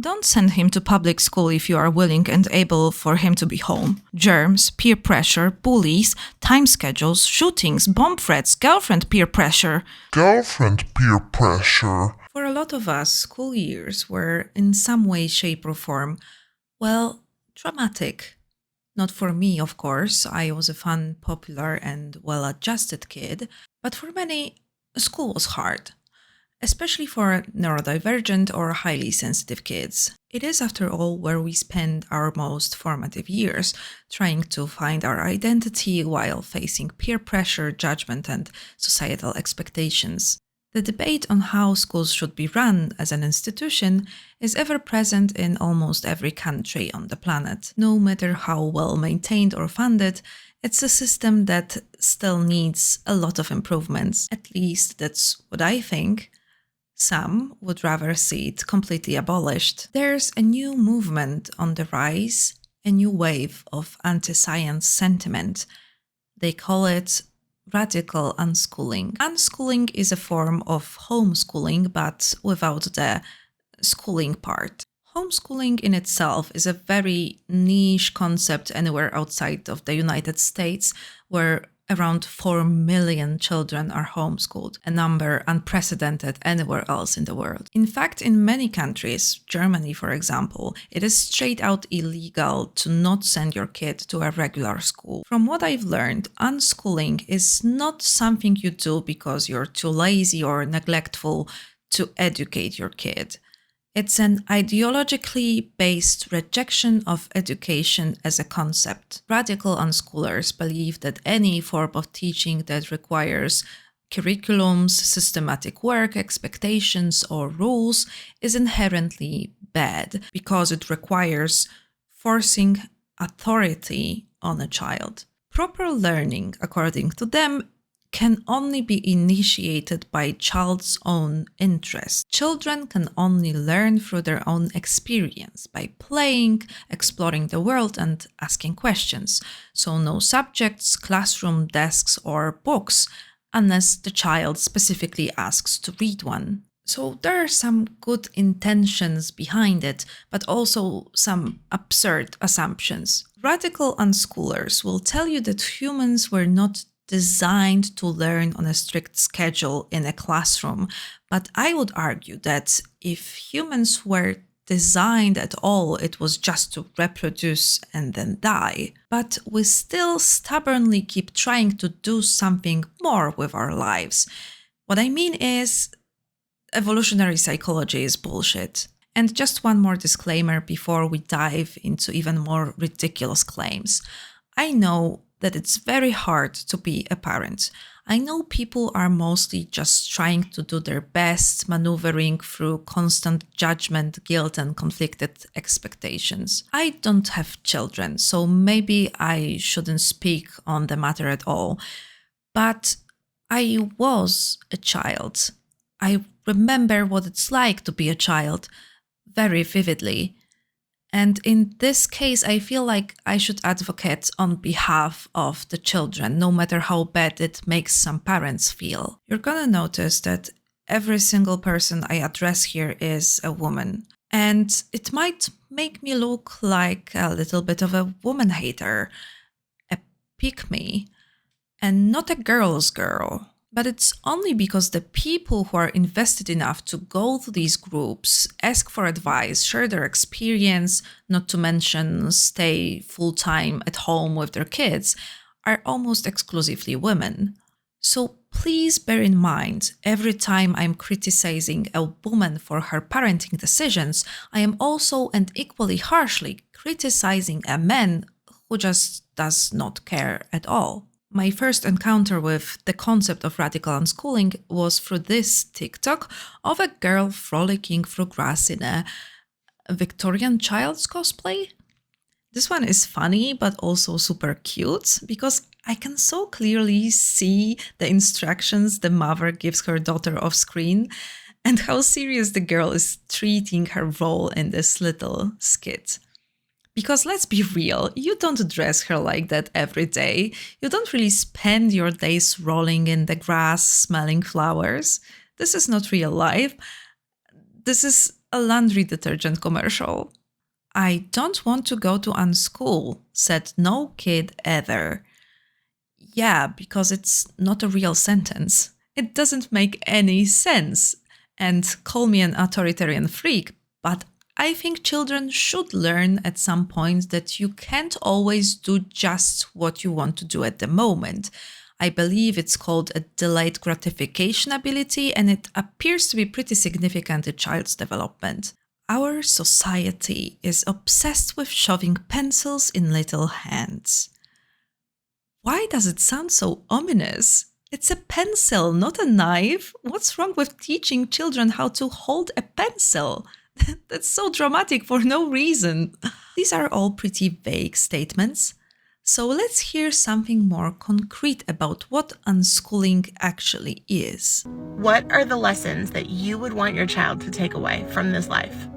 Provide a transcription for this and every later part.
Don't send him to public school if you are willing and able for him to be home. Germs, peer pressure, bullies, time schedules, shootings, bomb threats, girlfriend peer pressure. For a lot of us, school years were in some way, shape or form, well, traumatic. Not for me, of course. I was a fun, popular and well-adjusted kid. But for many, school was hard, especially for neurodivergent or highly sensitive kids. It is, after all, where we spend our most formative years, trying to find our identity while facing peer pressure, judgment, and societal expectations. The debate on how schools should be run as an institution is ever present in almost every country on the planet. No matter how well maintained or funded, it's a system that still needs a lot of improvements. At least that's what I think. Some would rather see it completely abolished. There's a new movement on the rise, a new wave of anti-science sentiment. They call it Radical Unschooling. Unschooling is a form of homeschooling, but without the schooling part. Homeschooling in itself is a very niche concept anywhere outside of the United States, where around 4 million children are homeschooled, a number unprecedented anywhere else in the world. In fact, in many countries, Germany for example, it is straight out illegal to not send your kid to a regular school. From what I've learned, unschooling is not something you do because you're too lazy or neglectful to educate your kid. It's an ideologically based rejection of education as a concept. Radical unschoolers believe that any form of teaching that requires curriculums, systematic work, expectations, or rules is inherently bad because it requires forcing authority on a child. Proper learning, according to them, can only be initiated by a child's own interest. Children can only learn through their own experience, by playing, exploring the world, and asking questions. So no subjects, classroom desks, or books, unless the child specifically asks to read one. So there are some good intentions behind it, but also some absurd assumptions. Radical unschoolers will tell you that humans were not designed to learn on a strict schedule in a classroom. But I would argue that if humans were designed at all, it was just to reproduce and then die. But we still stubbornly keep trying to do something more with our lives. What I mean is, evolutionary psychology is bullshit. And just one more disclaimer before we dive into even more ridiculous claims. I know that it's very hard to be a parent. I know people are mostly just trying to do their best, maneuvering through constant judgment, guilt, and conflicted expectations. I don't have children, so maybe I shouldn't speak on the matter at all. But I was a child. I remember what it's like to be a child very vividly. And in this case, I feel like I should advocate on behalf of the children, no matter how bad it makes some parents feel. You're gonna notice that every single person I address here is a woman. And it might make me look like a little bit of a woman hater, a pick-me, and not a girl's girl. But it's only because the people who are invested enough to go to these groups, ask for advice, share their experience, not to mention stay full-time at home with their kids, are almost exclusively women. So please bear in mind, every time I'm criticizing a woman for her parenting decisions, I am also and equally harshly criticizing a man who just does not care at all. My first encounter with the concept of radical unschooling was through this TikTok of a girl frolicking through grass in a Victorian child's cosplay. This one is funny, but also super cute because I can so clearly see the instructions the mother gives her daughter off screen and how serious the girl is treating her role in this little skit. Because let's be real, you don't dress her like that every day. You don't really spend your days rolling in the grass, smelling flowers. This is not real life. This is a laundry detergent commercial. I don't want to go to unschool, said no kid ever. Yeah, because it's not a real sentence. It doesn't make any sense. And call me an authoritarian freak, but I think children should learn at some point that you can't always do just what you want to do at the moment. I believe it's called a delayed gratification ability, and it appears to be pretty significant in child's development. Our society is obsessed with shoving pencils in little hands. Why does it sound so ominous? It's a pencil, not a knife. What's wrong with teaching children how to hold a pencil? That's so dramatic for no reason. These are all pretty vague statements. So let's hear something more concrete about what unschooling actually is. What are the lessons that you would want your child to take away from this life?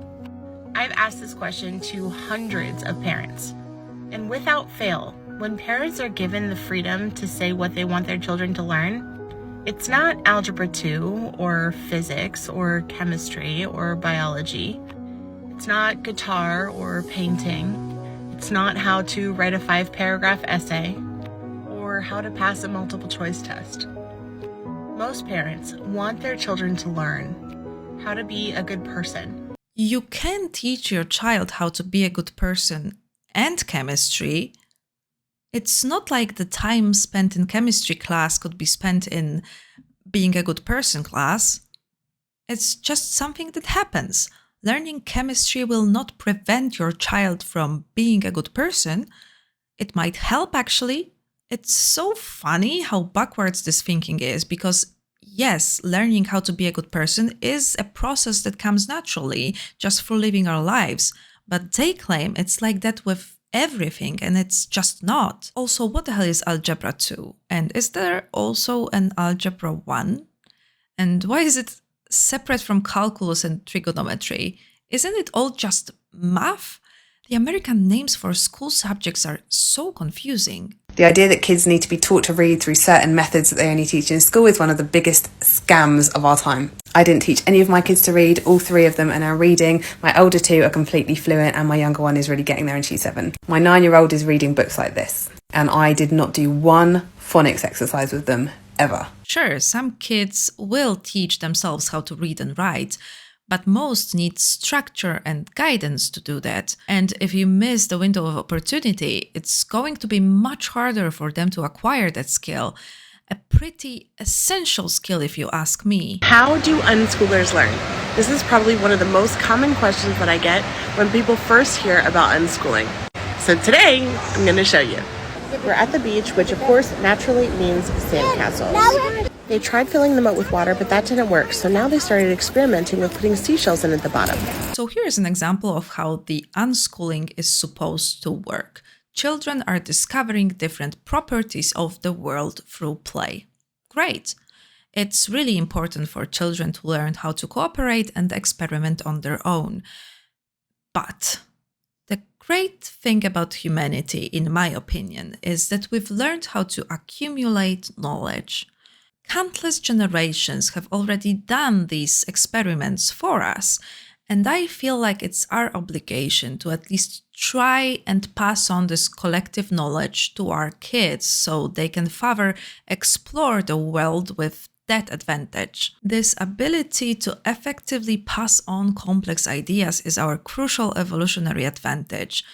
I've asked this question to hundreds of parents. And without fail, when parents are given the freedom to say what they want their children to learn, it's not Algebra 2 or physics or chemistry or biology. It's not guitar or painting. It's not how to write a 5-paragraph essay or how to pass a multiple choice test. Most parents want their children to learn how to be a good person. You can teach your child how to be a good person and chemistry. It's not like the time spent in chemistry class could be spent in being a good person class. It's just something that happens. Learning chemistry will not prevent your child from being a good person. It might help, actually. It's so funny how backwards this thinking is, because yes, learning how to be a good person is a process that comes naturally just through living our lives. But they claim it's like that with everything, and it's just not. Also, what the hell is Algebra 2? And is there also an Algebra 1? And why is it separate from calculus and trigonometry? Isn't it all just math? The American names for school subjects are so confusing. The idea that kids need to be taught to read through certain methods that they only teach in school is one of the biggest scams of our time. I didn't teach any of my kids to read. All 3 of them are now reading. My older 2 are completely fluent, and my younger one is really getting there, and she's 7. My 9-year-old is reading books like this, and I did not do one phonics exercise with them ever. Sure, some kids will teach themselves how to read and write, but most need structure and guidance to do that. And if you miss the window of opportunity, it's going to be much harder for them to acquire that skill. A pretty essential skill, if you ask me. How do unschoolers learn? This is probably one of the most common questions that I get when people first hear about unschooling. So today, I'm going to show you. We're at the beach, which of course naturally means sandcastles. They tried filling them up with water, but that didn't work, so now they started experimenting with putting seashells in at the bottom. So here's an example of how the unschooling is supposed to work. Children are discovering different properties of the world through play. Great! It's really important for children to learn how to cooperate and experiment on their own. But the great thing about humanity, in my opinion, is that we've learned how to accumulate knowledge. Countless generations have already done these experiments for us, and I feel like it's our obligation to at least try and pass on this collective knowledge to our kids so they can further explore the world with that advantage. This ability to effectively pass on complex ideas is our crucial evolutionary advantage.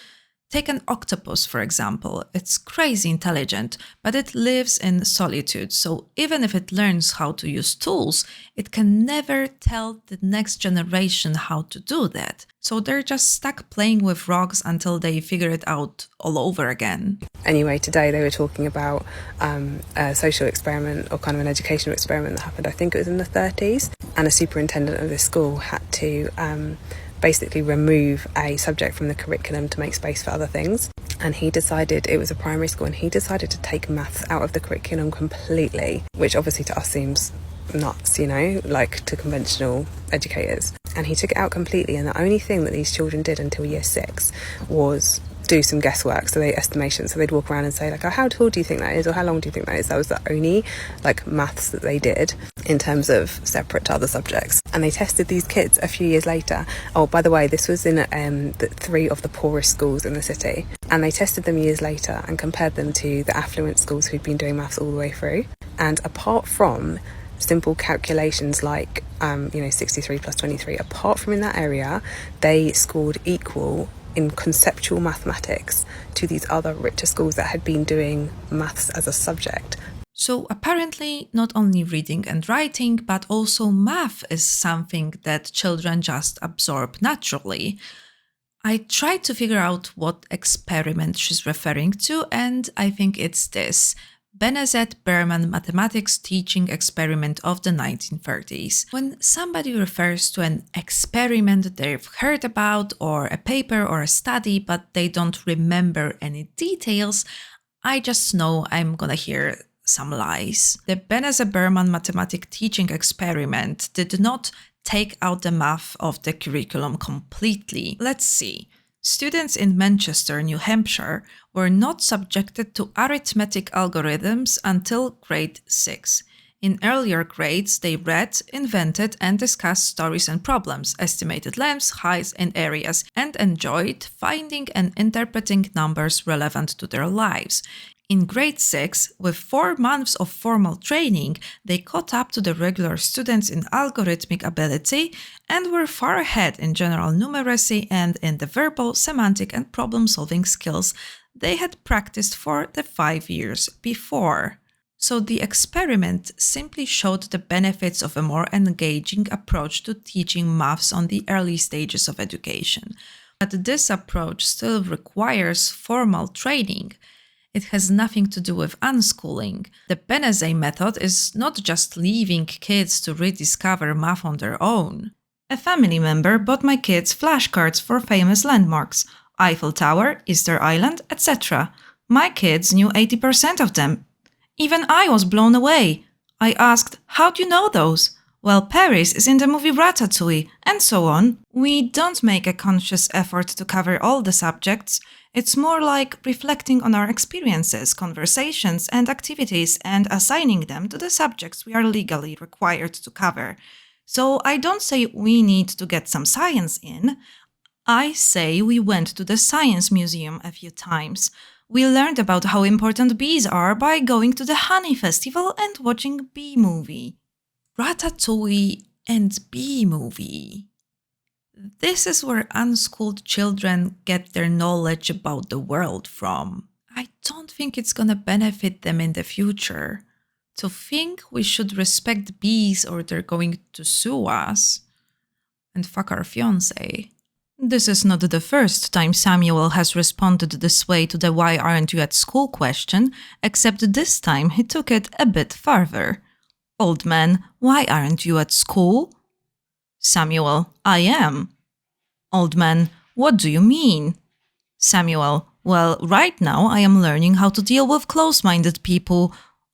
Take an octopus, for example. It's crazy intelligent, but it lives in solitude, so even if it learns how to use tools, it can never tell the next generation how to do that. So they're just stuck playing with rocks until they figure it out all over again. Anyway, today they were talking about a social experiment, or kind of an educational experiment that happened, I think it was in the 30s, and a superintendent of this school had to basically remove a subject from the curriculum to make space for other things. And he decided, it was a primary school, and he decided to take maths out of the curriculum completely, which obviously to us seems nuts, you know, like to conventional educators. And he took it out completely, and the only thing that these children did until year 6 was do some guesswork, so they estimation, so they'd walk around and say like, oh, how tall do you think that is, or how long do you think that is? That was the only like maths that they did. in terms of separate to other subjects. And they tested these kids a few years later. Oh, by the way, this was in three of the poorest schools in the city. And they tested them years later and compared them to the affluent schools who'd been doing maths all the way through. And apart from simple calculations like 63 plus 23, apart from in that area, they scored equal in conceptual mathematics to these other richer schools that had been doing maths as a subject. So apparently not only reading and writing, but also math is something that children just absorb naturally. I tried to figure out what experiment she's referring to, and I think it's this Benazet Berman mathematics teaching experiment of the 1930s. When somebody refers to an experiment they've heard about, or a paper or a study, but they don't remember any details, I just know I'm gonna hear some lies. The Benazet Berman mathematics teaching experiment did not take out the math of the curriculum completely. Let's see. Students in Manchester, New Hampshire, were not subjected to arithmetic algorithms until grade 6. In earlier grades, they read, invented, and discussed stories and problems, estimated lengths, heights, and areas, and enjoyed finding and interpreting numbers relevant to their lives. In grade 6, with 4 months of formal training, they caught up to the regular students in algorithmic ability and were far ahead in general numeracy and in the verbal, semantic, and problem-solving skills they had practiced for the 5 years before. So the experiment simply showed the benefits of a more engaging approach to teaching maths on the early stages of education. But this approach still requires formal training. It has nothing to do with unschooling. The Benazet method is not just leaving kids to rediscover math on their own. A family member bought my kids flashcards for famous landmarks, Eiffel Tower, Easter Island, etc. My kids knew 80% of them. Even I was blown away. I asked, "How do you know those?" "Well, Paris is in the movie Ratatouille," and so on. We don't make a conscious effort to cover all the subjects. It's more like reflecting on our experiences, conversations, and activities and assigning them to the subjects we are legally required to cover. So I don't say we need to get some science in. I say we went to the Science Museum a few times. We learned about how important bees are by going to the Honey Festival and watching Bee Movie. Ratatouille and Bee Movie. This is where unschooled children get their knowledge about the world from. I don't think it's gonna benefit them in the future. To think we should respect bees or they're going to sue us and fuck our fiancé. This is not the first time Samuel has responded this way to the "why aren't you at school" question, except this time he took it a bit farther. "Old man, why aren't you at school?" Samuel, "I am." "Old man, what do you mean?" Samuel, "Well, right now I am learning how to deal with close-minded people."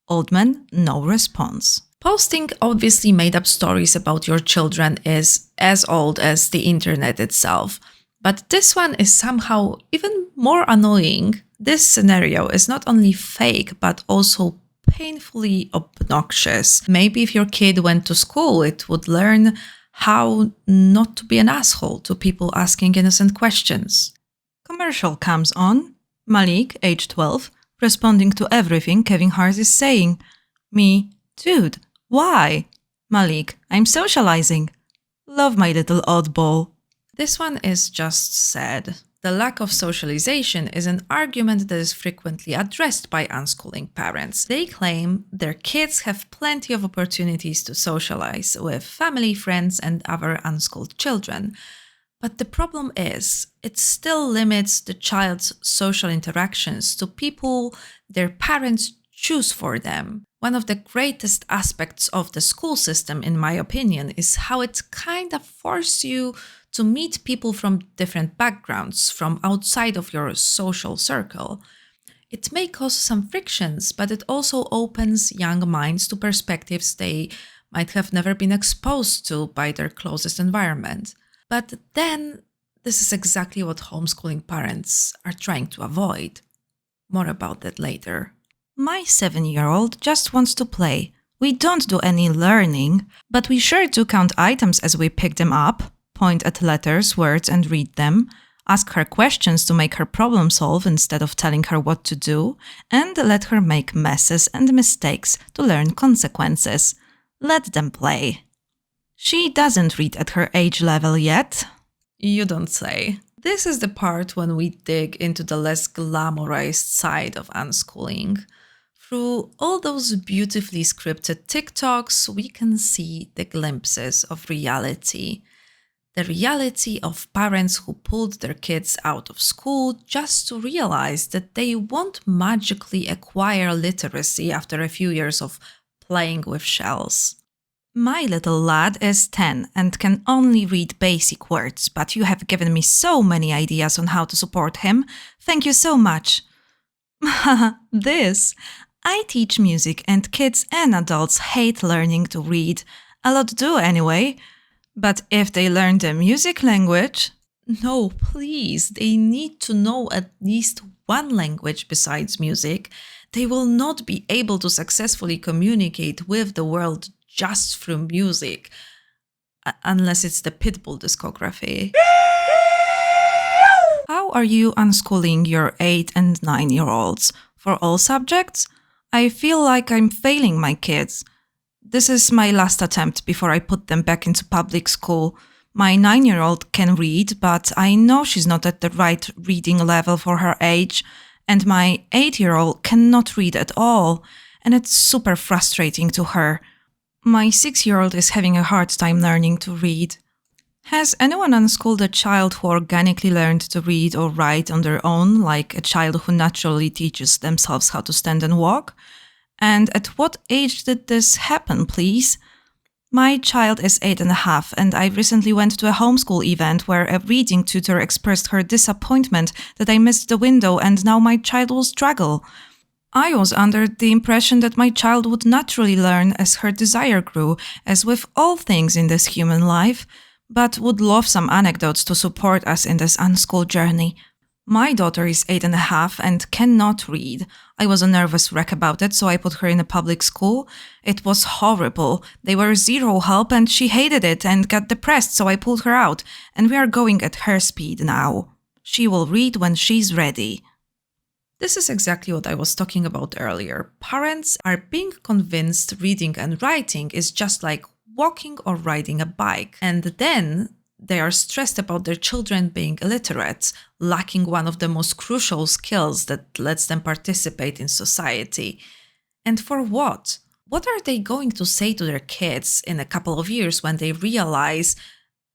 Old man, no response. Posting obviously made-up stories about your children is as old as the internet itself. But this one is somehow even more annoying. This scenario is not only fake, but also painfully obnoxious. Maybe if your kid went to school, it would learn how not to be an asshole to people asking innocent questions. Commercial comes on. Malik, age 12, responding to everything Kevin Hart is saying. Me, "Dude, why?" Malik, "I'm socializing." Love my little oddball. This one is just sad. The lack of socialization is an argument that is frequently addressed by unschooling parents. They claim their kids have plenty of opportunities to socialize with family, friends, and other unschooled children. But the problem is, it still limits the child's social interactions to people their parents choose for them. One of the greatest aspects of the school system, in my opinion, is how it kind of forces you to meet people from different backgrounds, from outside of your social circle. It may cause some frictions, but it also opens young minds to perspectives they might have never been exposed to by their closest environment. But then, this is exactly what homeschooling parents are trying to avoid. More about that later. My 7-year-old just wants to play. We don't do any learning, but we sure do count items as we pick them up, point at letters, words, and read them, ask her questions to make her problem solve instead of telling her what to do, and let her make messes and mistakes to learn consequences. Let them play. She doesn't read at her age level yet. You don't say. This is the part when we dig into the less glamorized side of unschooling. Through all those beautifully scripted TikToks, we can see the glimpses of reality. The reality of parents who pulled their kids out of school just to realize that they won't magically acquire literacy after a few years of playing with shells. My little lad is 10 and can only read basic words, but you have given me so many ideas on how to support him. Thank you so much. This. I teach music and kids and adults hate learning to read. A lot do anyway. But if they learn the music language, no, please, they need to know at least one language besides music. They will not be able to successfully communicate with the world just through music, unless it's the Pitbull discography. How are you unschooling your 8 and 9-year-olds? For all subjects? I feel like I'm failing my kids. This is my last attempt before I put them back into public school. My 9-year-old can read, but I know she's not at the right reading level for her age, and my 8-year-old cannot read at all, and it's super frustrating to her. My 6-year-old is having a hard time learning to read. Has anyone unschooled a child who organically learned to read or write on their own, like a child who naturally teaches themselves how to stand and walk? And at what age did this happen, please? My child is 8.5, and I recently went to a homeschool event where a reading tutor expressed her disappointment that I missed the window and now my child will struggle. I was under the impression that my child would naturally learn as her desire grew, as with all things in this human life, but would love some anecdotes to support us in this unschool journey. My daughter is 8.5 and cannot read. I was a nervous wreck about it, so I put her in a public school. It was horrible. They were zero help and she hated it and got depressed, so I pulled her out. And we are going at her speed now. She will read when she's ready. This is exactly what I was talking about earlier. Parents are being convinced reading and writing is just like walking or riding a bike. And then they are stressed about their children being illiterate, lacking one of the most crucial skills that lets them participate in society. And for what? What are they going to say to their kids in a couple of years when they realize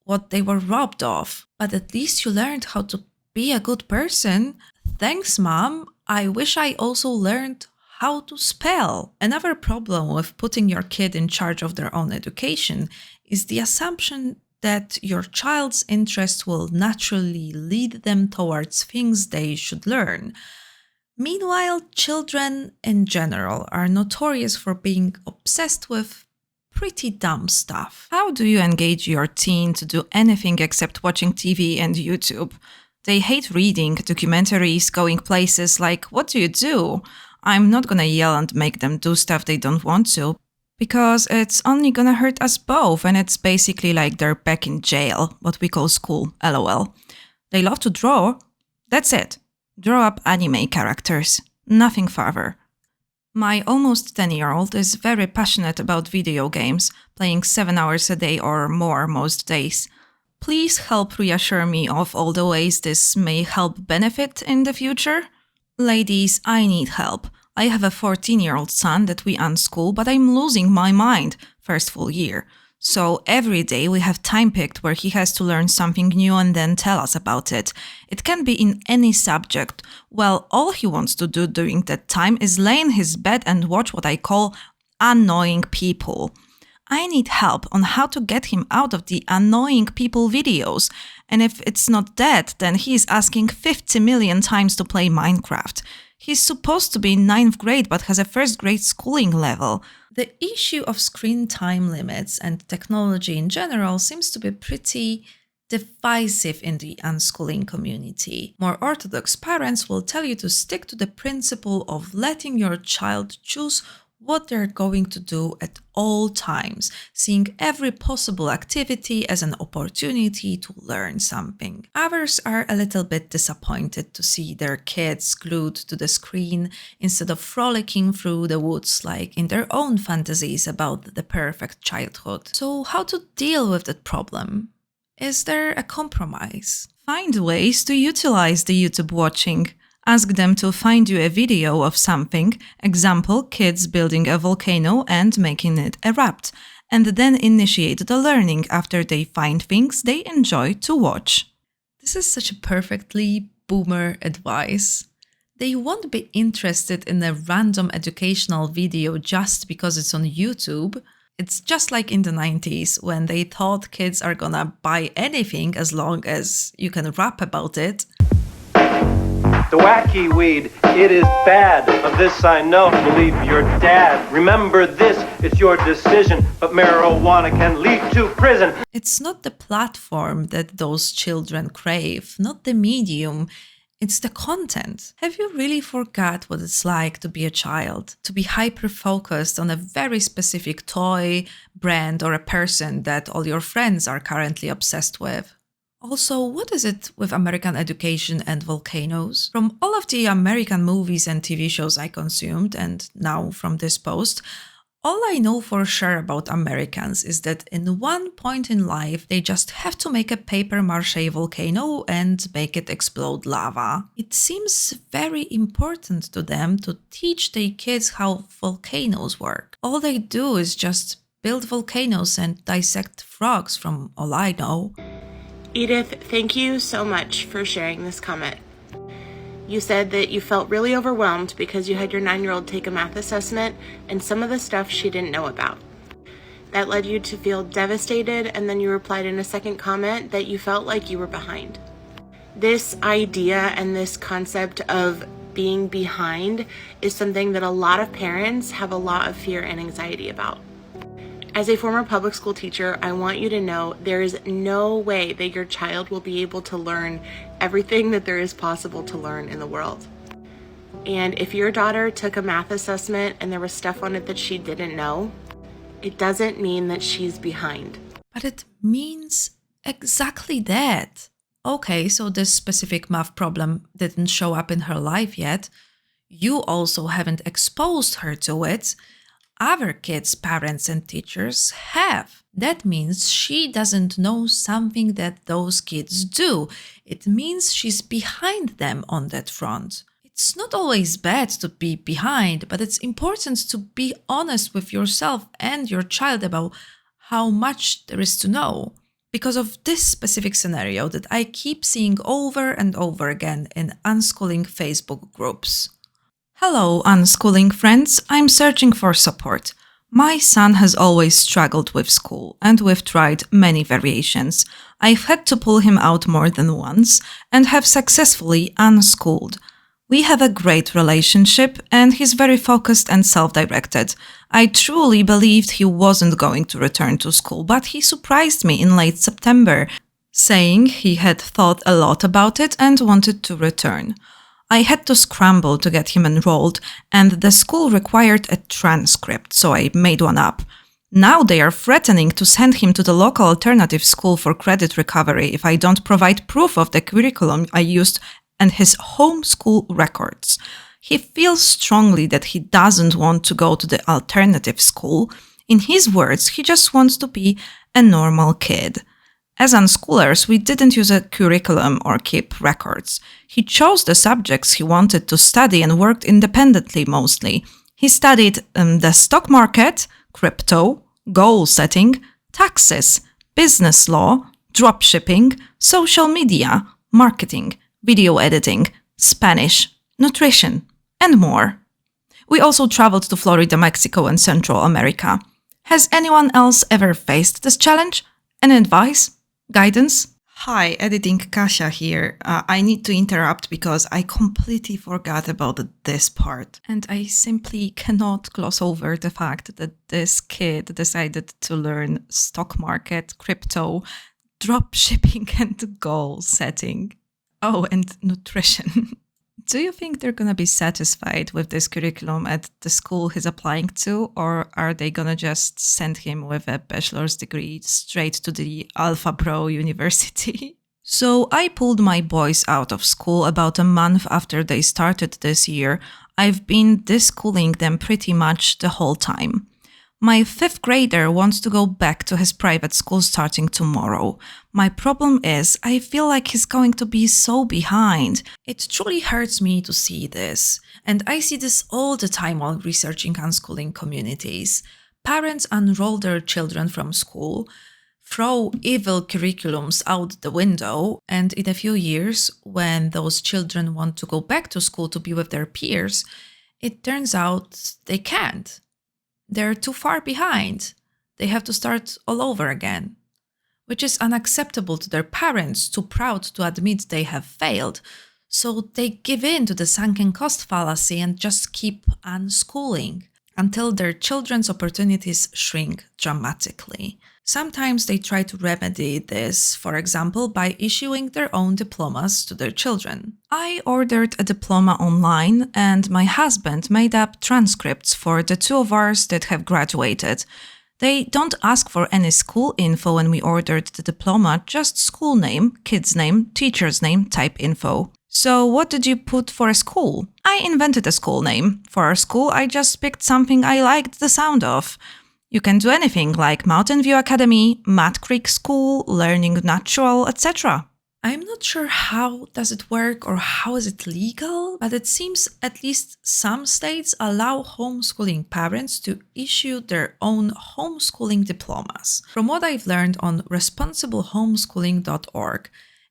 what they were robbed of? But at least you learned how to be a good person. Thanks, Mom. I wish I also learned how to spell. Another problem with putting your kid in charge of their own education is the assumption that your child's interests will naturally lead them towards things they should learn. Meanwhile, children in general are notorious for being obsessed with pretty dumb stuff. How do you engage your teen to do anything except watching TV and YouTube? They hate reading, documentaries, going places. Like, what do you do? I'm not gonna yell and make them do stuff they don't want to, because it's only gonna hurt us both, and it's basically like they're back in jail, what we call school, lol. They love to draw. That's it. Draw up anime characters. Nothing further. My almost 10-year-old is very passionate about video games, playing 7 hours a day or more most days. Please help reassure me of all the ways this may help benefit in the future. Ladies, I need help. I have a 14-year-old son that we unschool, but I'm losing my mind first full year. So every day we have time picked where he has to learn something new and then tell us about it. It can be in any subject. Well, all he wants to do during that time is lay in his bed and watch what I call annoying people. I need help on how to get him out of the annoying people videos. And if it's not that, then he's asking 50 million times to play Minecraft. He's supposed to be in 9th grade but has a 1st grade schooling level. The issue of screen time limits and technology in general seems to be pretty divisive in the unschooling community. More orthodox parents will tell you to stick to the principle of letting your child choose what they're going to do at all times, seeing every possible activity as an opportunity to learn something. Others are a little bit disappointed to see their kids glued to the screen instead of frolicking through the woods like in their own fantasies about the perfect childhood. So, how to deal with that problem? Is there a compromise? Find ways to utilize the YouTube watching. Ask them to find you a video of something, example, kids building a volcano and making it erupt, and then initiate the learning after they find things they enjoy to watch. This is such a perfectly boomer advice. They won't be interested in a random educational video just because it's on YouTube. It's just like in the 90s when they thought kids are gonna buy anything as long as you can rap about it. The wacky weed, it is bad. Of this I know, believe your dad. Remember this, it's your decision, but marijuana can lead to prison. It's not the platform that those children crave, not the medium. It's the content. Have you really forgot what it's like to be a child? To be hyper-focused on a very specific toy, brand, or a person that all your friends are currently obsessed with? Also, what is it with American education and volcanoes? From all of the American movies and TV shows I consumed, and now from this post, all I know for sure about Americans is that in one point in life, they just have to make a paper-mache volcano and make it explode lava. It seems very important to them to teach their kids how volcanoes work. All they do is just build volcanoes and dissect frogs, from all I know. Edith, thank you so much for sharing this comment. You said that you felt really overwhelmed because you had your 9-year-old take a math assessment and some of the stuff she didn't know about. That led you to feel devastated, and then you replied in a second comment that you felt like you were behind. This idea and this concept of being behind is something that a lot of parents have a lot of fear and anxiety about. As a former public school teacher, I want you to know there is no way that your child will be able to learn everything that there is possible to learn in the world. And if your daughter took a math assessment and there was stuff on it that she didn't know, it doesn't mean that she's behind. But it means exactly that. Okay, so this specific math problem didn't show up in her life yet. You also haven't exposed her to it. Other kids' parents and teachers have. That means she doesn't know something that those kids do. It means she's behind them on that front. It's not always bad to be behind, but it's important to be honest with yourself and your child about how much there is to know. Because of this specific scenario that I keep seeing over and over again in unschooling Facebook groups. Hello, unschooling friends. I'm searching for support. My son has always struggled with school, and we've tried many variations. I've had to pull him out more than once and have successfully unschooled. We have a great relationship, and he's very focused and self-directed. I truly believed he wasn't going to return to school, but he surprised me in late September, saying he had thought a lot about it and wanted to return. I had to scramble to get him enrolled, and the school required a transcript, so I made one up. Now they are threatening to send him to the local alternative school for credit recovery if I don't provide proof of the curriculum I used and his homeschool records. He feels strongly that he doesn't want to go to the alternative school. In his words, he just wants to be a normal kid. As unschoolers, we didn't use a curriculum or keep records. He chose the subjects he wanted to study and worked independently mostly. He studied the stock market, crypto, goal setting, taxes, business law, dropshipping, social media, marketing, video editing, Spanish, nutrition, and more. We also traveled to Florida, Mexico, and Central America. Has anyone else ever faced this challenge? Any advice? Guidance? Hi, editing Kasia here. I need to interrupt because I completely forgot about this part. And I simply cannot gloss over the fact that this kid decided to learn stock market, crypto, drop shipping, and goal setting. Oh, and nutrition. Do you think they're going to be satisfied with this curriculum at the school he's applying to, or are they going to just send him with a bachelor's degree straight to the Alpha Bro University? So I pulled my boys out of school about a month after they started this year. I've been deschooling them pretty much the whole time. My 5th grader wants to go back to his private school starting tomorrow. My problem is, I feel like he's going to be so behind. It truly hurts me to see this. And I see this all the time while researching unschooling communities. Parents unroll their children from school, throw evil curriculums out the window, and in a few years, when those children want to go back to school to be with their peers, it turns out they can't. They're too far behind. They have to start all over again, which is unacceptable to their parents, too proud to admit they have failed. So they give in to the sunken cost fallacy and just keep unschooling until their children's opportunities shrink dramatically. Sometimes they try to remedy this, for example, by issuing their own diplomas to their children. I ordered a diploma online, and my husband made up transcripts for the 2 of ours that have graduated. They don't ask for any school info when we ordered the diploma, just school name, kid's name, teacher's name, type info. So what did you put for a school? I invented a school name. For our school, I just picked something I liked the sound of. You can do anything like Mountain View Academy, Mud Creek School, Learning Natural, etc. I'm not sure how does it work or how is it legal, but it seems at least some states allow homeschooling parents to issue their own homeschooling diplomas. From what I've learned on responsiblehomeschooling.org,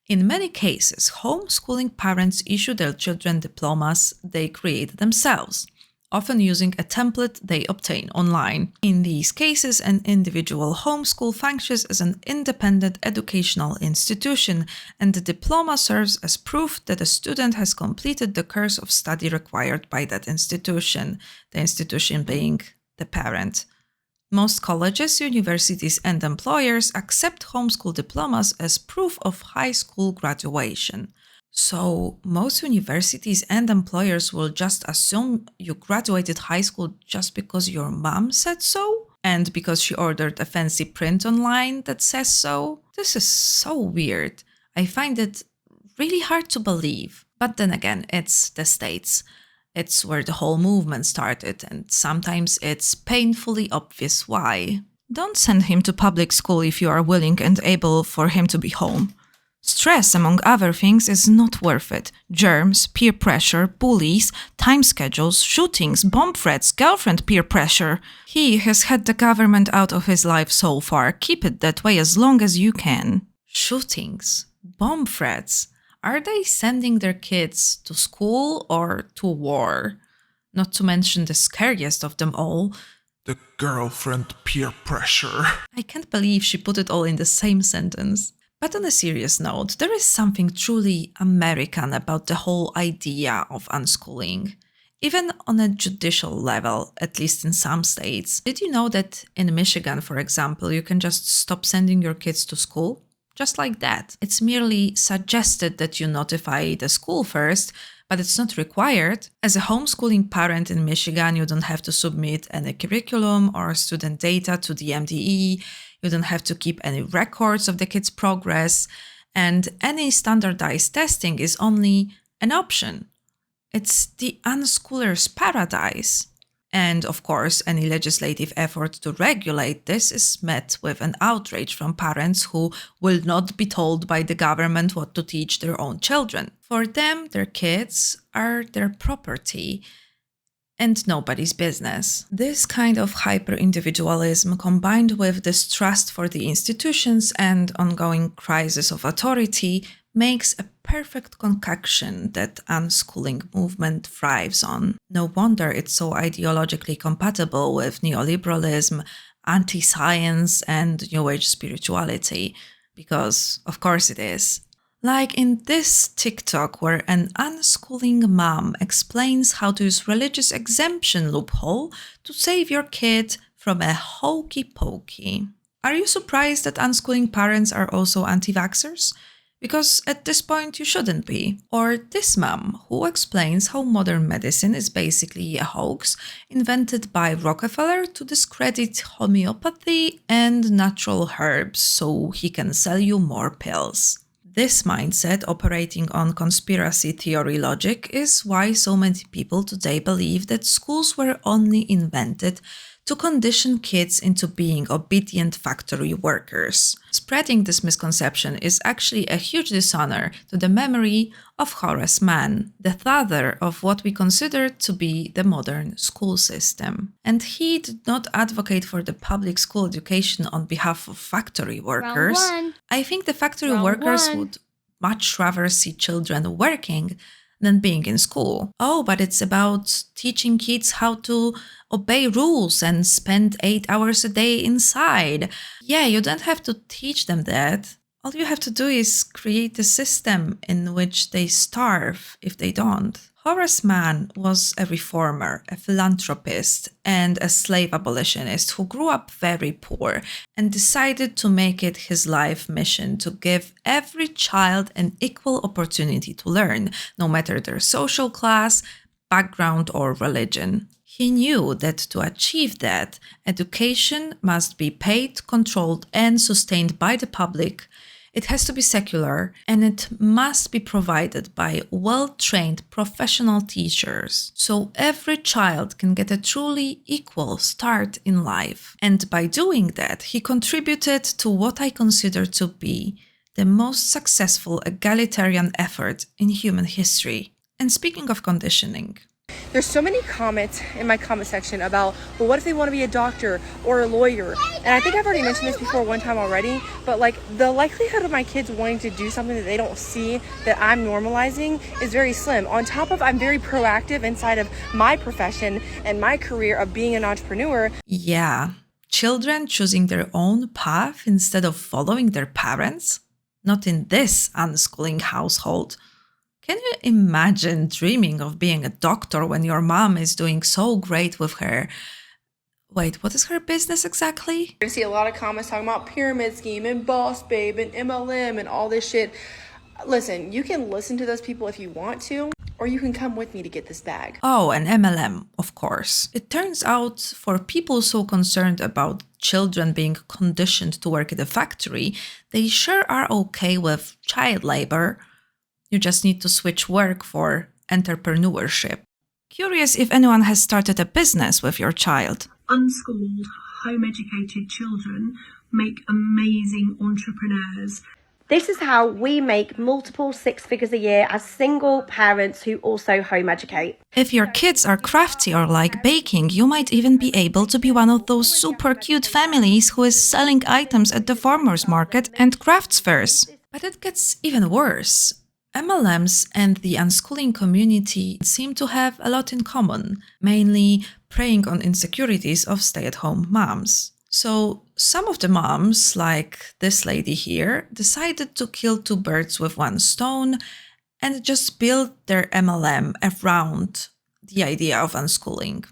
in many cases, homeschooling parents issue their children diplomas they create themselves, often using a template they obtain online. In these cases, an individual homeschool functions as an independent educational institution, and the diploma serves as proof that a student has completed the course of study required by that institution, the institution being the parent. Most colleges, universities, and employers accept homeschool diplomas as proof of high school graduation. So most universities and employers will just assume you graduated high school just because your mom said so? And because she ordered a fancy print online that says so? This is so weird. I find it really hard to believe. But then again, it's the States. It's where the whole movement started, and sometimes it's painfully obvious why. Don't send him to public school if you are willing and able for him to be home. Stress, among other things, is not worth it. Germs, peer pressure, bullies, time schedules, shootings, bomb threats, girlfriend peer pressure. He has had the government out of his life so far. Keep it that way as long as you can. Shootings, bomb threats. Are they sending their kids to school or to war? Not to mention the scariest of them all, the girlfriend peer pressure. I can't believe she put it all in the same sentence. But on a serious note, there is something truly American about the whole idea of unschooling. Even on a judicial level, at least in some states. Did you know that in Michigan, for example, you can just stop sending your kids to school? Just like that. It's merely suggested that you notify the school first, but it's not required. As a homeschooling parent in Michigan, you don't have to submit any curriculum or student data to the MDE. You don't have to keep any records of the kids' progress. And any standardized testing is only an option. It's the unschooler's paradise. And of course, any legislative effort to regulate this is met with an outrage from parents who will not be told by the government what to teach their own children. For them, their kids are their property and nobody's business. This kind of hyper-individualism, combined with distrust for the institutions and ongoing crisis of authority, makes a perfect concoction that unschooling movement thrives on. No wonder it's so ideologically compatible with neoliberalism, anti-science, and New Age spirituality, because of course it is. Like in this TikTok where an unschooling mom explains how to use religious exemption loophole to save your kid from a hokey pokey. Are you surprised that unschooling parents are also anti-vaxxers? Because at this point you shouldn't be. Or this mom who explains how modern medicine is basically a hoax invented by Rockefeller to discredit homeopathy and natural herbs so he can sell you more pills. This mindset, operating on conspiracy theory logic, is why so many people today believe that schools were only invented to condition kids into being obedient factory workers. Spreading this misconception is actually a huge dishonor to the memory of Horace Mann, the father of what we consider to be the modern school system. And he did not advocate for the public school education on behalf of factory workers. I think the factory workers would much rather see children working than being in school. Oh, but it's about teaching kids how to obey rules and spend 8 hours a day inside. Yeah, you don't have to teach them that. All you have to do is create a system in which they starve if they don't. Horace Mann was a reformer, a philanthropist, and a slave abolitionist who grew up very poor and decided to make it his life mission to give every child an equal opportunity to learn, no matter their social class, background, or religion. He knew that to achieve that, education must be paid, controlled, and sustained by the public. It has to be secular, and it must be provided by well-trained professional teachers, so every child can get a truly equal start in life. And by doing that, he contributed to what I consider to be the most successful egalitarian effort in human history. And speaking of conditioning, there's so many comments in my comment section about, well, what if they want to be a doctor or a lawyer? And I think I've already mentioned this before one time already, but like the likelihood of my kids wanting to do something that they don't see that I'm normalizing is very slim. On top of, I'm very proactive inside of my profession and my career of being an entrepreneur. Yeah, children choosing their own path instead of following their parents? Not in this unschooling household. Can you imagine dreaming of being a doctor when your mom is doing so great with her... Wait, what is her business exactly? I see a lot of comments talking about pyramid scheme and boss babe and MLM and all this shit. Listen, you can listen to those people if you want to, or you can come with me to get this bag. Oh, and MLM, of course. It turns out for people so concerned about children being conditioned to work at a factory, they sure are okay with child labor. You just need to switch work for entrepreneurship. Curious if anyone has started a business with your child. Unschooled, home-educated children make amazing entrepreneurs. This is how we make multiple 6 figures a year as single parents who also home educate. If your kids are crafty or like baking, you might even be able to be one of those super cute families who is selling items at the farmers market and crafts fairs. But it gets even worse. MLMs and the unschooling community seem to have a lot in common, mainly preying on insecurities of stay-at-home moms. So some of the moms, like this lady here, decided to kill 2 birds with 1 stone and just build their MLM around the idea of unschooling.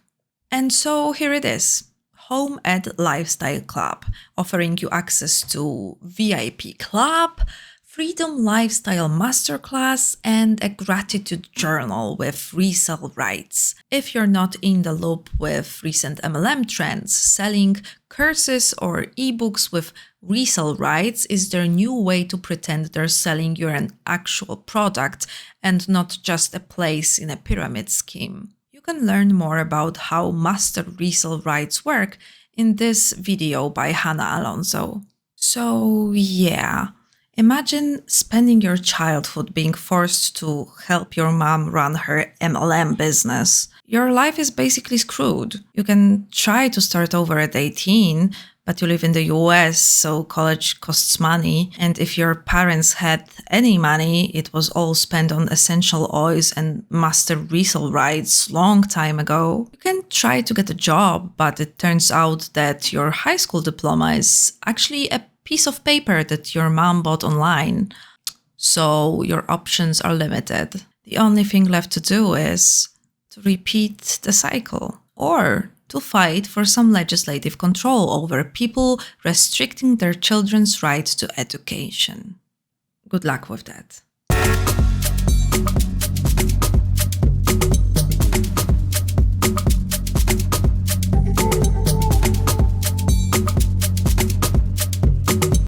And so here it is. Home Ed Lifestyle Club, offering you access to VIP club, Freedom Lifestyle Masterclass, and a gratitude journal with resale rights. If you're not in the loop with recent MLM trends, selling courses or ebooks with resale rights is their new way to pretend they're selling you an actual product and not just a place in a pyramid scheme. You can learn more about how master resale rights work in this video by Hannah Alonso. So yeah. Imagine spending your childhood being forced to help your mom run her MLM business. Your life is basically screwed. You can try to start over at 18, but you live in the US, so college costs money. And if your parents had any money, it was all spent on essential oils and master resale rights long time ago. You can try to get a job, but it turns out that your high school diploma is actually a piece of paper that your mom bought online. So your options are limited. The only thing left to do is to repeat the cycle or to fight for some legislative control over people restricting their children's right to education. Good luck with that.